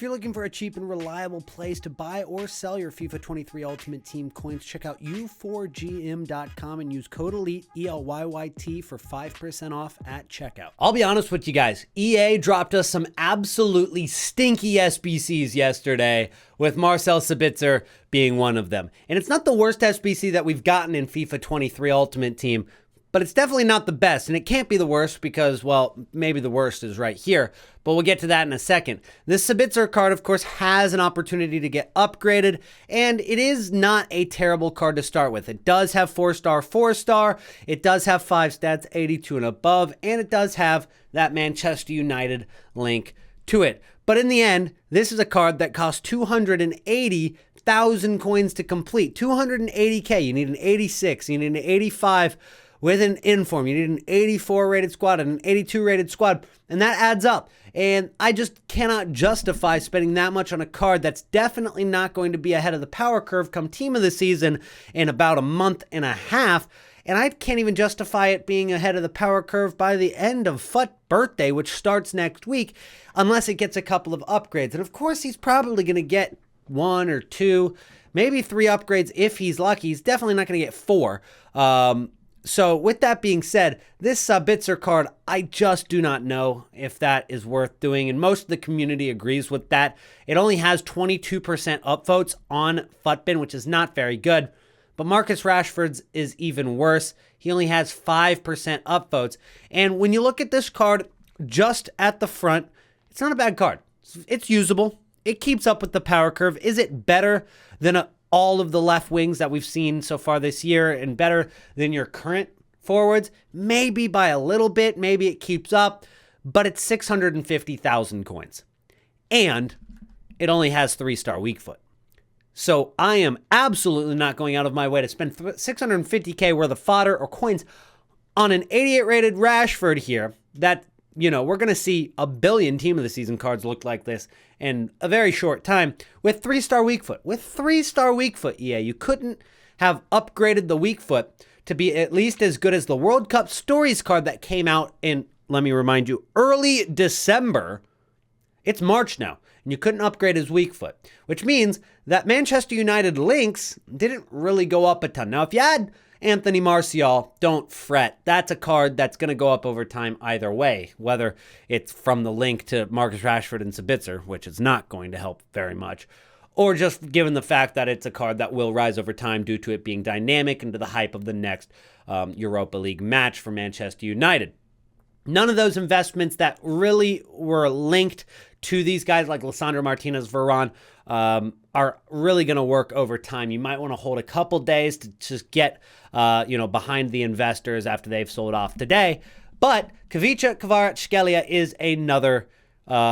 If you're looking for a cheap and reliable place to buy or sell your FIFA 23 Ultimate Team coins, check out u4gm.com and use code ELITE, ELYYT, for 5% off at checkout. I'll be honest with you guys, EA dropped us some absolutely stinky SBCs yesterday, with Marcel Sabitzer being one of them. And it's not the worst SBC that we've gotten in FIFA 23 Ultimate Team, but it's definitely not the best, and it can't be the worst because, well, maybe the worst is right here, but we'll get to that in a second. This Sabitzer card, of course, has an opportunity to get upgraded, and it is not a terrible card to start with. It does have 4-star, 4-star, it does have 5 stats, 82 and above, and it does have that Manchester United link to it. But in the end, this is a card that costs 280,000 coins to complete. 280k, you need an 86, you need an 85, with an inform, you need an 84 rated squad and an 82 rated squad, and that adds up. And I just cannot justify spending that much on a card that's definitely not going to be ahead of the power curve come team of the season in about a month and a half. And I can't even justify it being ahead of the power curve by the end of FUT birthday, which starts next week, unless it gets a couple of upgrades. And of course, he's probably going to get 1 or 2, maybe 3 upgrades if he's lucky. He's definitely not going to get 4. So with that being said, this Sabitzer card, I just do not know if that is worth doing, and most of the community agrees with that. It only has 22% upvotes on FUTBin, which is not very good, but Marcus Rashford's is even worse. He only has 5% upvotes, and when you look at this card just at the front, it's not a bad card. It's usable. It keeps up with the power curve. Is it better than all of the left wings that we've seen so far this year and better than your current forwards? Maybe by a little bit, maybe it keeps up, but it's 650,000 coins. And it only has 3-star weak foot. So I am absolutely not going out of my way to spend 650k worth of fodder or coins on an 88 rated Rashford here that, you know, we're going to see a billion team of the season cards look like this in a very short time with 3-star weak foot. With 3-star weak foot, EA, you couldn't have upgraded the weak foot to be at least as good as the World Cup Stories card that came out in, let me remind you, early December. It's March now, and you couldn't upgrade his weak foot, which means that Manchester United links didn't really go up a ton. Now, if you had Anthony Martial, don't fret. That's a card that's going to go up over time either way, whether it's from the link to Marcus Rashford and Sabitzer, which is not going to help very much, or just given the fact that it's a card that will rise over time due to it being dynamic and to the hype of the next Europa League match for Manchester United. None of those investments that really were linked to these guys like Lisandro Martinez, Varane, are really going to work over time. You might want to hold a couple days to just get, behind the investors after they've sold off today. But Kavicha Kvaratskhelia is another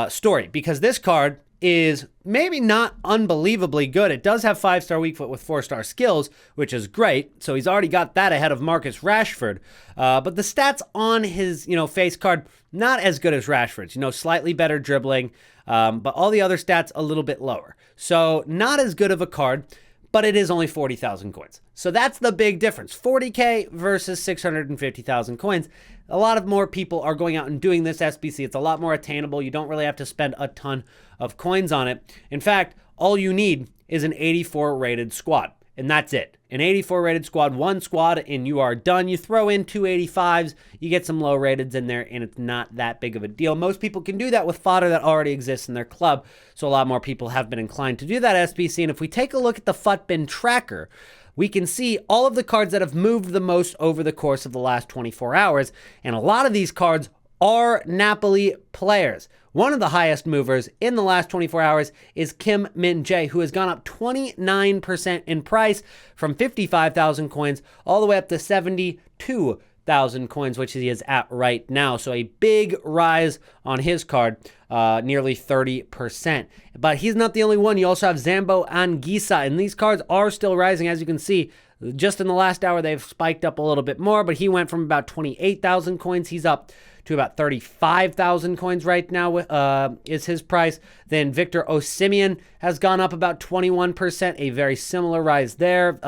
story, because this card is maybe not unbelievably good. It does have 5-star weak foot with 4-star skills, which is great. So he's already got that ahead of Marcus Rashford. But the stats on his, face card, not as good as Rashford's. Slightly better dribbling, but all the other stats a little bit lower. So not as good of a card, but it is only 40,000 coins. So that's the big difference. 40k versus 650,000 coins. A lot of more people are going out and doing this SBC. It's a lot more attainable. You don't really have to spend a ton of coins on it. In fact, all you need is an 84 rated squad, and that's it. An 84 rated squad, 1 squad, and you are done. You throw in 2 85s, you get some low rateds in there, and it's not that big of a deal. Most people can do that with fodder that already exists in their club, so a lot more people have been inclined to do that SBC. And if we take a look at the FUTBin tracker, we can see all of the cards that have moved the most over the course of the last 24 hours, and a lot of these cards are Napoli players. One of the highest movers in the last 24 hours is Kim Min-jae, who has gone up 29% in price from 55,000 coins all the way up to 72,000 coins, which he is at right now. So a big rise on his card, nearly 30%. But he's not the only one. You also have Zambo Anguissa, and these cards are still rising, as you can see. Just in the last hour, they've spiked up a little bit more, but he went from about 28,000 coins. He's up to about 35,000 coins right now is his price. Then Victor Osimhen has gone up about 21%, a very similar rise there.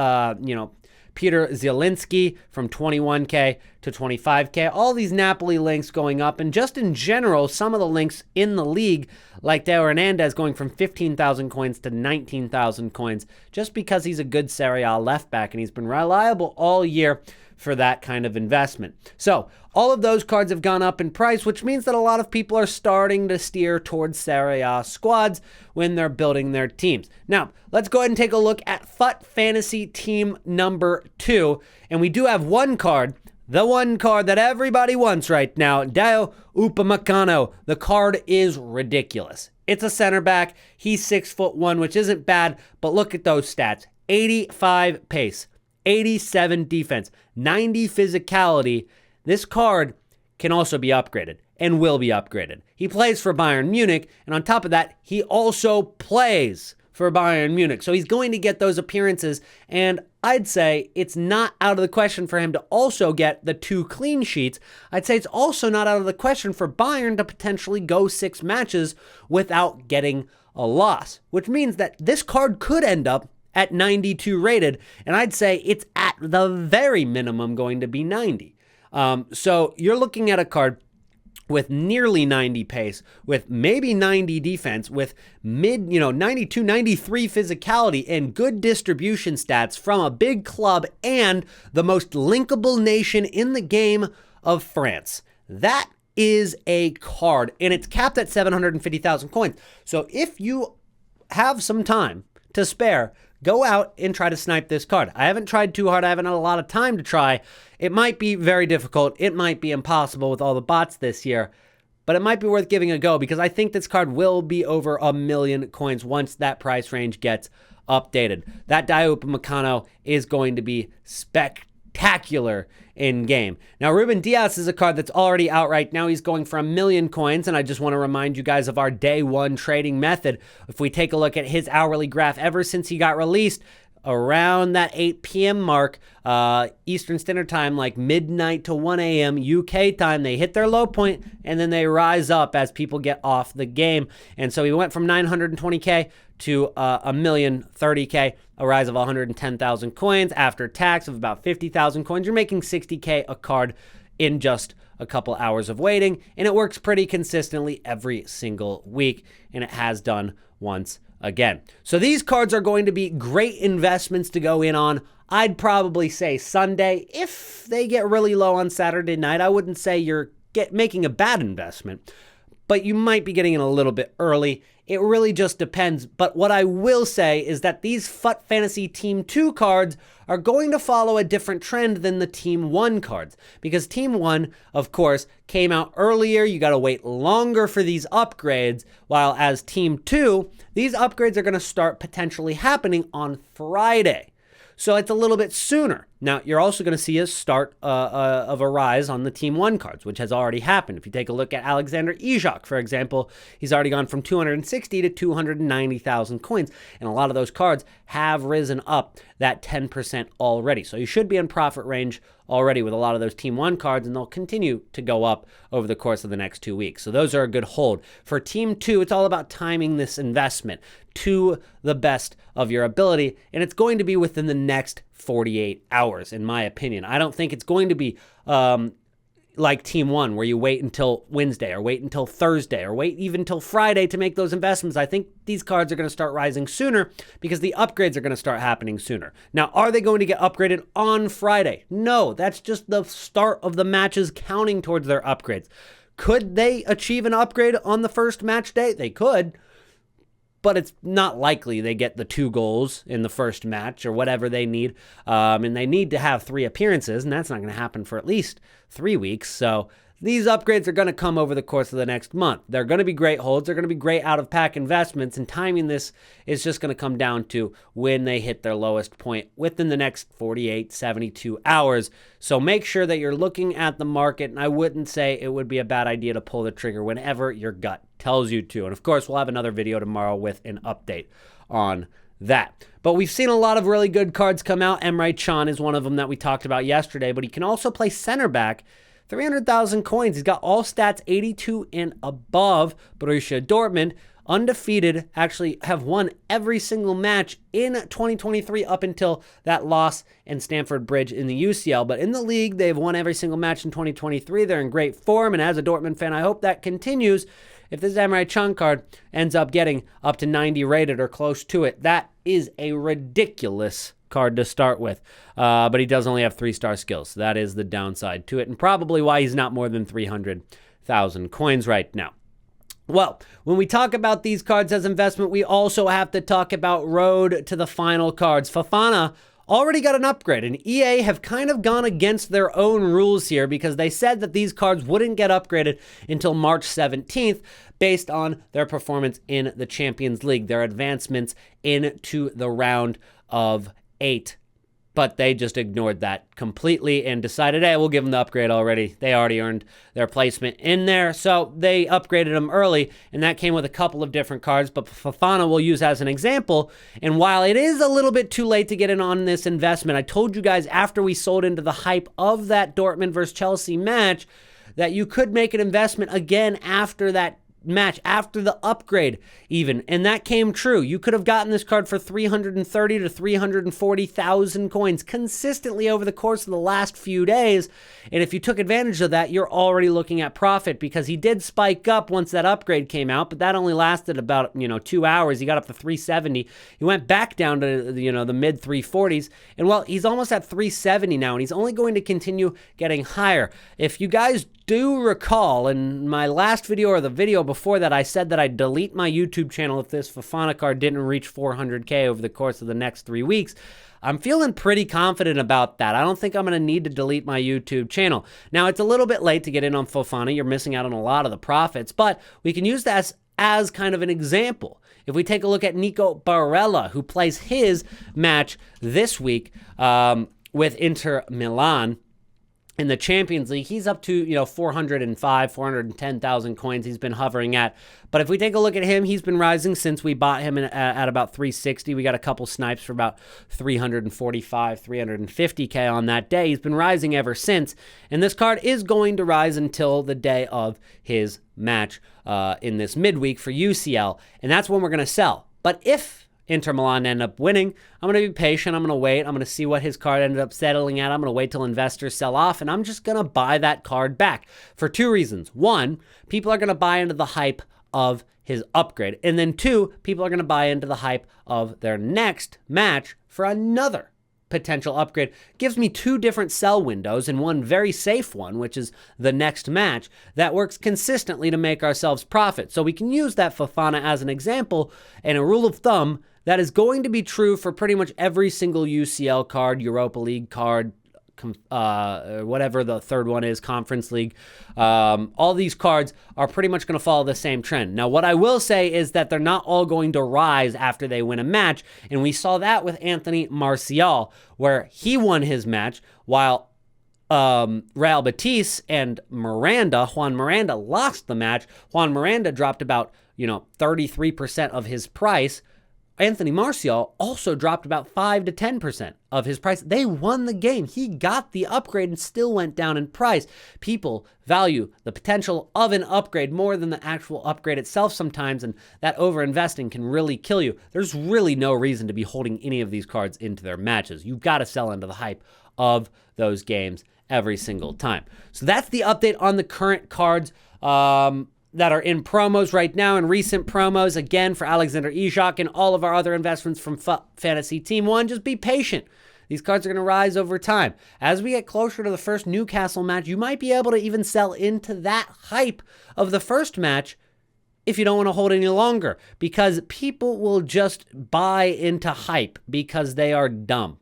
Peter Zielinski from 21K to 25K. All these Napoli links going up, and just in general, some of the links in the league, like Teo Hernandez going from 15,000 coins to 19,000 coins, just because he's a good Serie A left back and he's been reliable all year for that kind of investment. So all of those cards have gone up in price, which means that a lot of people are starting to steer towards Serie A squads when they're building their teams. Now, let's go ahead and take a look at FUT Fantasy Team number 2. And we do have one card, the one card that everybody wants right now, Dayot Upamecano. The card is ridiculous. It's a center back. He's 6'1", which isn't bad, but look at those stats. 85 pace, 87 defense, 90 physicality. This card can also be upgraded and will be upgraded. He plays for Bayern Munich, and on top of that, he also plays for Bayern Munich. So he's going to get those appearances, and I'd say it's not out of the question for him to also get the 2 clean sheets. I'd say it's also not out of the question for Bayern to potentially go 6 matches without getting a loss, which means that this card could end up at 92 rated, and I'd say it's at the very minimum going to be 90. So you're looking at a card with nearly 90 pace, with maybe 90 defense, with 92, 93 physicality, and good distribution stats from a big club and the most linkable nation in the game of France. That is a card, and it's capped at 750,000 coins. So if you have some time to spare, go out and try to snipe this card. I haven't tried too hard. I haven't had a lot of time to try. It might be very difficult. It might be impossible with all the bots this year, but it might be worth giving a go because I think this card will be over 1 million coins once that price range gets updated. That Dayot Upamecano is going to be spectacular in game. Now, Ruben Dias is a card that's already out right now. He's going for 1 million coins, and I just want to remind you guys of our day 1 trading method. If we take a look at his hourly graph, ever since he got released, around that 8 p.m. mark, Eastern Standard Time, like midnight to 1 a.m. UK time, they hit their low point, and then they rise up as people get off the game. And so he went from 920K to 1,030K, a rise of 110,000 coins after tax of about 50,000 coins. You're making 60K a card in just a couple hours of waiting, and it works pretty consistently every single week, and it has done once again. So these cards are going to be great investments to go in on. I'd probably say Sunday. If they get really low on Saturday night, I wouldn't say you're making a bad investment, but you might be getting in a little bit early. It really just depends. But what I will say is that these FUT Fantasy Team 2 cards are going to follow a different trend than the Team 1 cards. Because Team 1, of course, came out earlier. You got to wait longer for these upgrades. While as Team 2, these upgrades are going to start potentially happening on Friday. So it's a little bit sooner. Now, you're also going to see a start of a rise on the Team 1 cards, which has already happened. If you take a look at Alexander Isak, for example, he's already gone from 260 to 290,000 coins. And a lot of those cards have risen up that 10% already. So you should be in profit range already with a lot of those Team 1 cards, and they'll continue to go up over the course of the next 2 weeks. So those are a good hold. For Team 2, it's all about timing this investment to the best of your ability, and it's going to be within the next 48 hours, in my opinion. I don't think it's going to be like Team 1, where you wait until Wednesday or wait until Thursday or wait even till Friday to make those investments. I think these cards are going to start rising sooner because the upgrades are going to start happening sooner. Now, are they going to get upgraded on Friday? No, that's just the start of the matches counting towards their upgrades. Could they achieve an upgrade on the first match day? They could, but it's not likely they get the 2 goals in the first match or whatever they need. And they need to have 3 appearances, and that's not going to happen for at least 3 weeks. So these upgrades are going to come over the course of the next month. They're going to be great holds. They're going to be great out-of-pack investments, and timing this is just going to come down to when they hit their lowest point within the next 48, 72 hours. So make sure that you're looking at the market, and I wouldn't say it would be a bad idea to pull the trigger whenever your gut tells you to. And of course, we'll have another video tomorrow with an update on that. But we've seen a lot of really good cards come out. Emre Can is one of them that we talked about yesterday, but he can also play center back. 300,000 coins. He's got all stats 82 and above. Borussia Dortmund. undefeated, actually have won every single match in 2023 up until that loss in Stamford Bridge in the UCL. But in the league, they've won every single match in 2023. They're in great form, and as a Dortmund fan, I hope that continues. If this Emre Can card ends up getting up to 90 rated or close to it, that is a ridiculous card to start with. But he does only have 3-star skills, so that is the downside to it, and probably why he's not more than 300,000 coins right now. Well, when we talk about these cards as investment, we also have to talk about road to the final cards. Fofana already got an upgrade, and EA have kind of gone against their own rules here because they said that these cards wouldn't get upgraded until March 17th based on their performance in the Champions League, their advancements into the round of 8. But they just ignored that completely and decided, hey, we'll give them the upgrade already. They already earned their placement in there. So they upgraded them early, and that came with a couple of different cards. But Fofana we'll use as an example. And while it is a little bit too late to get in on this investment, I told you guys after we sold into the hype of that Dortmund versus Chelsea match that you could make an investment again after that match, after the upgrade even, and that came true. You could have gotten this card for 330 to 340,000 coins consistently over the course of the last few days, and if you took advantage of that, you're already looking at profit because he did spike up once that upgrade came out, but that only lasted about 2 hours. He got up to 370. He went back down to the mid 340s, and well, he's almost at 370 now, and he's only going to continue getting higher. If you guys do recall, in my last video or the video before that, I said that I'd delete my YouTube channel if this Fofana card didn't reach 400k over the course of the next 3 weeks. I'm feeling pretty confident about that. I don't think I'm going to need to delete my YouTube channel. Now, it's a little bit late to get in on Fofana. You're missing out on a lot of the profits, but we can use that as kind of an example. If we take a look at Nico Barella, who plays his match this week with Inter Milan, in the Champions League, he's up to 410,000 coins he's been hovering at. But if we take a look at him, he's been rising since we bought him at about 360. We got a couple snipes for about 345, 350k on that day. He's been rising ever since. And this card is going to rise until the day of his match in this midweek for UCL. And that's when we're going to sell. But if Inter Milan end up winning, I'm going to be patient. I'm going to wait. I'm going to see what his card ended up settling at. I'm going to wait till investors sell off, and I'm just going to buy that card back for 2 reasons. 1, people are going to buy into the hype of his upgrade. And then 2, people are going to buy into the hype of their next match for another potential upgrade. Gives me 2 different sell windows and one very safe one, which is the next match, that works consistently to make ourselves profit. So we can use that Fofana as an example, and a rule of thumb that is going to be true for pretty much every single UCL card, Europa League card, whatever the third one is, Conference League. All these cards are pretty much going to follow the same trend. Now, what I will say is that they're not all going to rise after they win a match, and we saw that with Anthony Martial, where he won his match, while Real Betis and Juan Miranda lost the match. Juan Miranda dropped about 33% of his price. Anthony Martial also dropped about 5 to 10% of his price. They won the game. He got the upgrade and still went down in price. People value the potential of an upgrade more than the actual upgrade itself sometimes, and that over-investing can really kill you. There's really no reason to be holding any of these cards into their matches. You've got to sell into the hype of those games every single time. So that's the update on the current cards that are in promos right now, and recent promos, again, for Alexander Isak and all of our other investments from FUT Fantasy Team 1. Just be patient. These cards are going to rise over time. As we get closer to the first Newcastle match, you might be able to even sell into that hype of the first match if you don't want to hold any longer, because people will just buy into hype because they are dumb.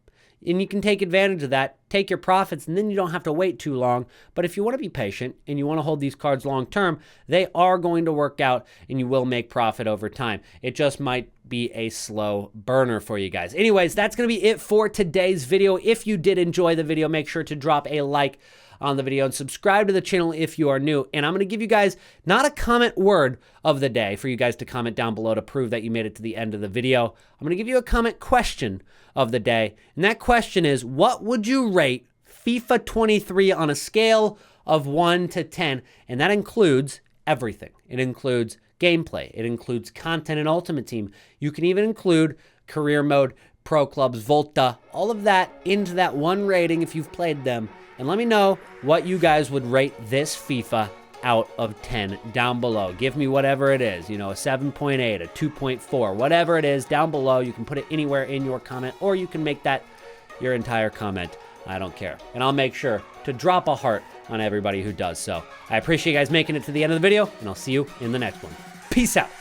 And you can take advantage of that, take your profits, and then you don't have to wait too long. But if you want to be patient and you want to hold these cards long term, they are going to work out and you will make profit over time. It just might be a slow burner for you guys. Anyways, that's going to be it for today's video. If you did enjoy the video, make sure to drop a like on the video and subscribe to the channel if you are new. And I'm going to give you guys not a comment word of the day for you guys to comment down below to prove that you made it to the end of the video. I'm going to give you a comment question of the day. And that question is, what would you rate FIFA 23 on a scale of 1 to 10? And that includes everything. It includes gameplay. It includes content in Ultimate Team. You can even include career mode, pro clubs, Volta, all of that into that one rating if you've played them. And let me know what you guys would rate this FIFA out of 10 down below. Give me whatever it is, you know, a 7.8, a 2.4, whatever it is down below. You can put it anywhere in your comment, or you can make that your entire comment. I don't care. And I'll make sure to drop a heart on everybody who does so. I appreciate you guys making it to the end of the video, and I'll see you in the next one. Peace out.